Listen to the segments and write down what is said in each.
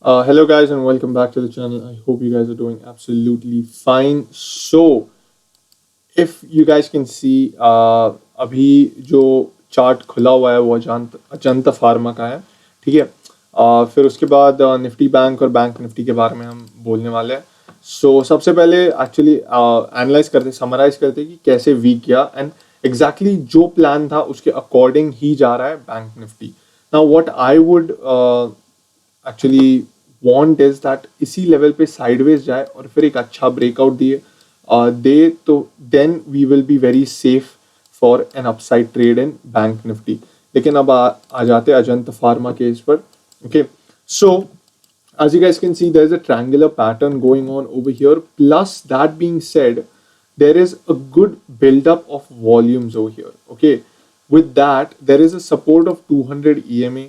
Hello, guys, and welcome back to the channel. I hope you guys are doing absolutely fine. So, if you guys can see, अभी जो chart खुला हुआ है वो Ajanta pharma का है, ठीक है। फिर उसके बाद निफ्टी बैंक और बैंक निफ्टी के बारे में हम बोलने वाले हैं। सबसे पहले एक्चुअली एनालाइज करते समराइज करते कि कैसे वीक गया एंड एग्जैक्टली जो प्लान था उसके अकॉर्डिंग ही जा रहा है bank Nifty. Now what I would actually want is that इसी लेवल पे साइडवेज जाए और फिर एक अच्छा ब्रेकआउट दे तो then we will be very safe for an upside trade in bank Nifty. लेकिन अब आ जाते हैं अजंता फार्मा के इस पर। Okay, so as you guys can see, there's a triangular pattern going on over here. Plus, that being said, there is a good build-up of volumes over here. Okay, with that, there is a support of 200 EMA,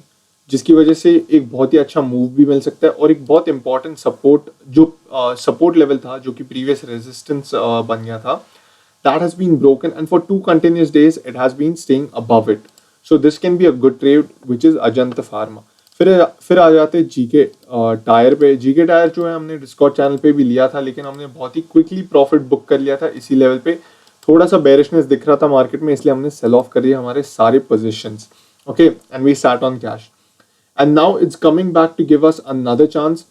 जिसकी वजह से एक बहुत ही अच्छा move भी मिल सकता है और एक बहुत इंपॉर्टेंट सपोर्ट जो सपोर्ट लेवल था जो कि प्रीवियस रेजिस्टेंस बन गया था, that has been broken and for 2 continuous days it has been staying above it. So this can be a good trade, which is Ajanta Pharma. फिर आ जाते GK tyre पे। GK tyre जो है हमने Discord channel पे भी लिया था, लेकिन हमने बहुत ही क्विकली प्रॉफिट बुक कर लिया था इसी लेवल पे। थोड़ा सा बेरिशनेस दिख रहा था मार्केट में, इसलिए हमने सेल ऑफ कर दिया हमारे सारे positions. Okay, and we sat on cash and now it's coming back to give us another chance.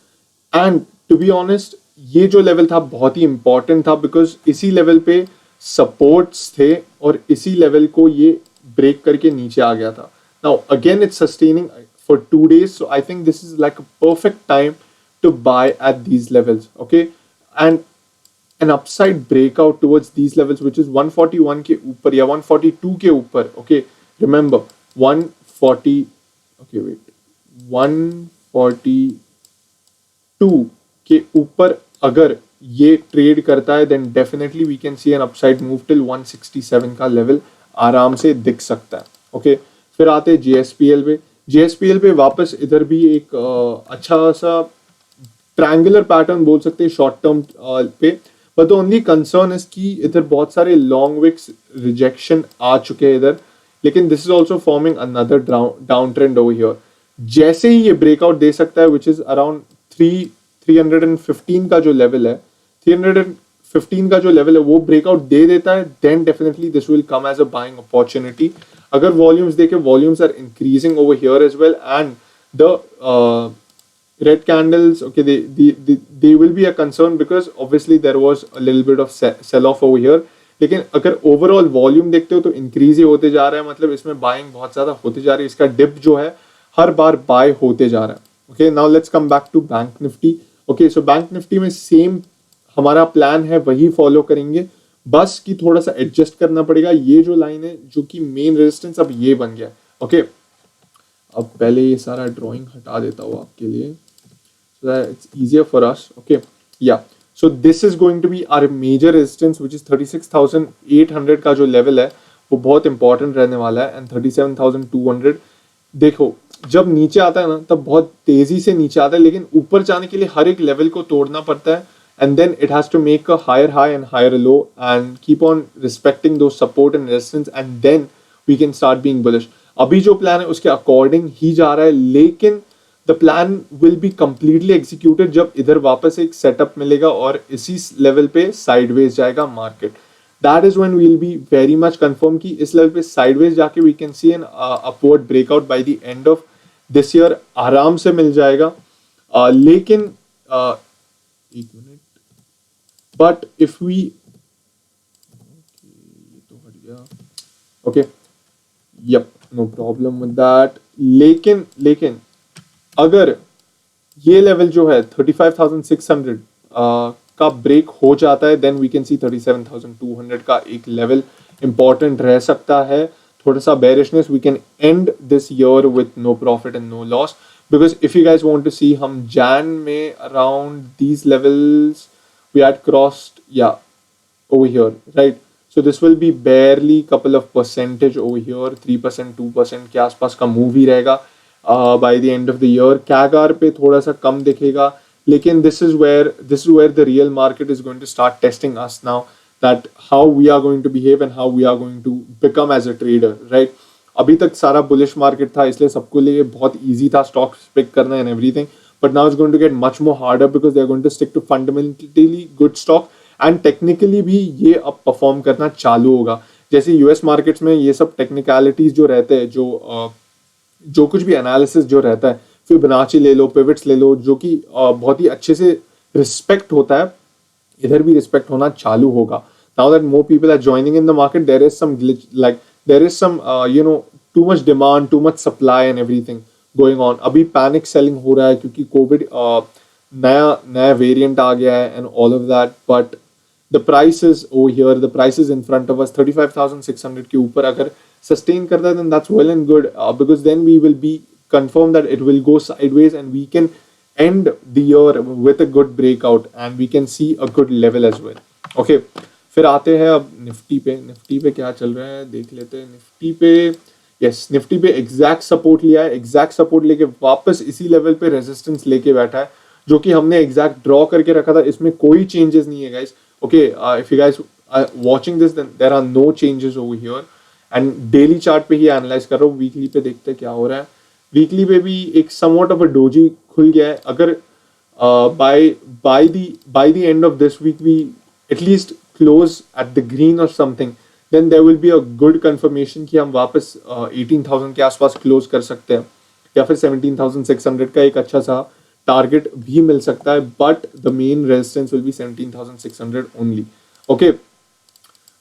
And to be honest, ये जो लेवल था बहुत ही इंपॉर्टेंट था, बिकॉज इसी लेवल पे सपोर्ट्स थे और इसी लेवल को ये ब्रेक करके नीचे आ गया था। Now again it's sustaining for 2 days, so I think this is like a perfect time to buy at these levels. Okay, and an upside breakout towards these levels, which is 141 के ऊपर या 142 के ऊपर। Okay, remember 140, okay wait, 142 के ऊपर अगर ये trade करता है, then definitely we can see an upside move till 167 का लेवल आराम से दिख सकता है। Okay, फिर आते हैं JSPL पे। JSPL पे वापस इधर भी एक अच्छा सा ट्रायंगुलर पैटर्न बोल सकते हैं शॉर्ट टर्म पे, but the only concern is कि इधर बहुत सारे लॉन्ग विक्स रिजेक्शन आ चुके हैं इधर, लेकिन this is also forming another down trend over here. जैसे ही ये ब्रेकआउट दे सकता है, विच इज अराउंड 315 का जो लेवल है, 315 का जो लेवल है वो ब्रेकआउट दे देता है, then definitely this will come as a buying opportunity. अगर वॉल्यूम्स देखें, volumes are increasing over here as well and the red candles, okay, they will be a concern because obviously there was a little bit of sell off over here. लेकिन अगर overall volume देखते हो तो increase ही होते जा रहा है, मतलब इसमें बाइंग बहुत ज्यादा होते जा रही है। इसका डिप जो है हर बार बाय होते जा रहा है। Okay, now let's come back to bank Nifty. Okay, so bank Nifty में सेम हमारा प्लान है, वही फॉलो करेंगे, बस कि थोड़ा सा एडजस्ट करना पड़ेगा। ये जो लाइन है जो कि मेन रेजिस्टेंस, अब ये बन गया। ओके, अब पहले ये सारा ड्राइंग हटा देता हूँ आपके लिए, so that it's easier for us. Okay, yeah, so this is going to be our major resistance, which is 36,800 का जो लेवल है वो बहुत इंपॉर्टेंट रहने वाला है, एंड 37,200। देखो, जब नीचे आता है ना तब बहुत तेजी से नीचे आता है, लेकिन ऊपर जाने के लिए हर एक लेवल को तोड़ना पड़ता है, and then it has to make a higher high and higher low and keep on respecting those support and resistance, and then we can start being bullish. अभी जो प्लान है उसके अकॉर्डिंग ही जा रहा है, लेकिन the plan will be completely executed जब इधर वापस एक सेटअप मिलेगा और इसी लेवल पे साइडवेज जाएगा market. That is when we will be very much confirm कि इस लेवल पे साइडवेज जाके we can see an upward breakout by the end of this year, आराम से मिल जाएगा। लेकिन एक मिनट, बट इफ वी, ये तो हट गया। Okay, yup, no problem with that. लेकिन अगर ये लेवल जो है 35,600 का ब्रेक हो जाता है, देन वी कैन सी 37,200 का एक लेवल इंपॉर्टेंट रह सकता है। थोड़ा सा bearishness, we can end this year with no profit and no loss, because if you guys want to see, हम जैन में around these levels we had crossed या over here, right? So this will be barely couple of percentage over here, 3%, 2% के आसपास का move ही रहेगा by the end of the year. कैगार पे थोड़ा सा कम दिखेगा, लेकिन this is where the real market is going to start testing us now, that how we are going to behave and how we are going to become as a trader, right? अभी तक सारा bullish market था, इसलिए सबको लिए बहुत easy था stocks pick करना and everything, but now it's going to get much more harder because they're going to stick to fundamentally good stock and technically भी ये अब परफॉर्म करना चालू होगा. जैसे यूएस मार्केट्स में ये सब टेक्निकलिटीज जो रहते हैं, जो कुछ भी एनालिसिस जो रहता है, फिबोनाची ले लो, पिवट्स ले लो, जो कि बहुत ही अच्छे से रिस्पेक्ट होता है, इधर भी रिस्पेक्ट होना चालू होगा. Now that more people are joining in the market, there is some glitch, like there is some too much demand, too much supply and everything going on. अभी पैनिक सेलिंग हो रहा है क्योंकि कोविड नया variant आ गया है and all of that, but the prices over here, the prices in front of us 35,600 के ऊपर अगर sustain करता है, then that's well and good, because then we will be confirmed that it will go sideways and we can end the year with a good breakout and we can see a good level as well. Okay, फिर आते हैं अब Nifty पे क्या चल रहा है देख लेते हैं. निफ्टी पे निफ्टी पे एग्जैक्ट सपोर्ट लिया है, एग्जैक्ट सपोर्ट लेके वापस इसी लेवल पे रेजिस्टेंस लेके बैठा है जो कि हमने एग्जैक्ट ड्रॉ करके रखा था. इसमें कोई चेंजेस नहीं है guys. Okay, if you guys are watching this then there are no changes over here and daily chart पे ही एनालाइज कर रहा हूँ. वीकली पे देखते हैं क्या हो रहा है. वीकली पे भी एक समवॉट ऑफ अ डोजी खुल गया है. अगर by the end of this week we at least close at the green or something, then there will be a good confirmation कि हम वापस 18,000 के आसपास क्लोज कर सकते हैं या फिर 17,600 का एक अच्छा सा टारगेट भी मिल सकता है, but the main resistance will be 17,600 only. Okay,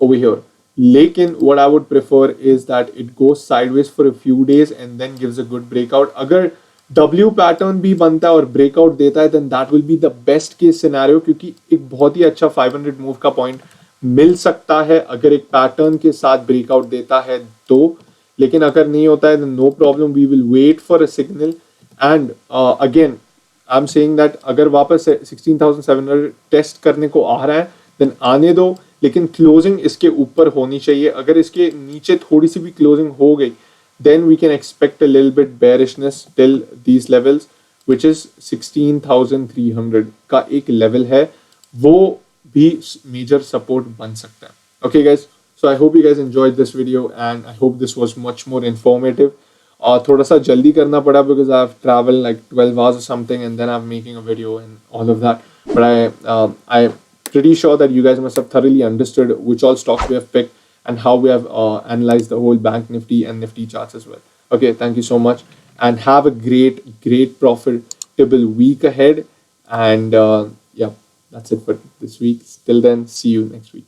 over here. लेकिन what I would prefer is that it goes sideways for a few days and then gives a good breakout. अगर W पैटर्न भी बनता है और breakout देता है then that will be the best case scenario, क्योंकि एक बहुत ही अच्छा 500 मूव का पॉइंट मिल सकता है अगर एक पैटर्न के साथ ब्रेकआउट देता है तो. लेकिन अगर नहीं होता है then no problem, we will wait for a signal and again I'm saying that अगर वापस 16,700 टेस्ट करने को आ रहा है then आने दो, लेकिन क्लोजिंग इसके ऊपर होनी चाहिए. अगर इसके नीचे थोड़ी सी भी क्लोजिंग हो गई then we can expect a little bit bearishness till these levels, which is 16,300 का एक लेवल है, वो भी मेजर सपोर्ट बन सकता है. Okay guys, so I hope you guys enjoyed this video and I hope this was much more informative. थोड़ा सा जल्दी करना पड़ा because I have traveled like 12 hours or something and then I'm making a video and all of that, but I'm pretty sure that you guys must have thoroughly understood which all stocks we have picked and how we have analyzed the whole bank nifty and nifty charts as well. Okay, thank you so much and have a great profitable week ahead, and yeah, that's it for this week. Till then, see you next week.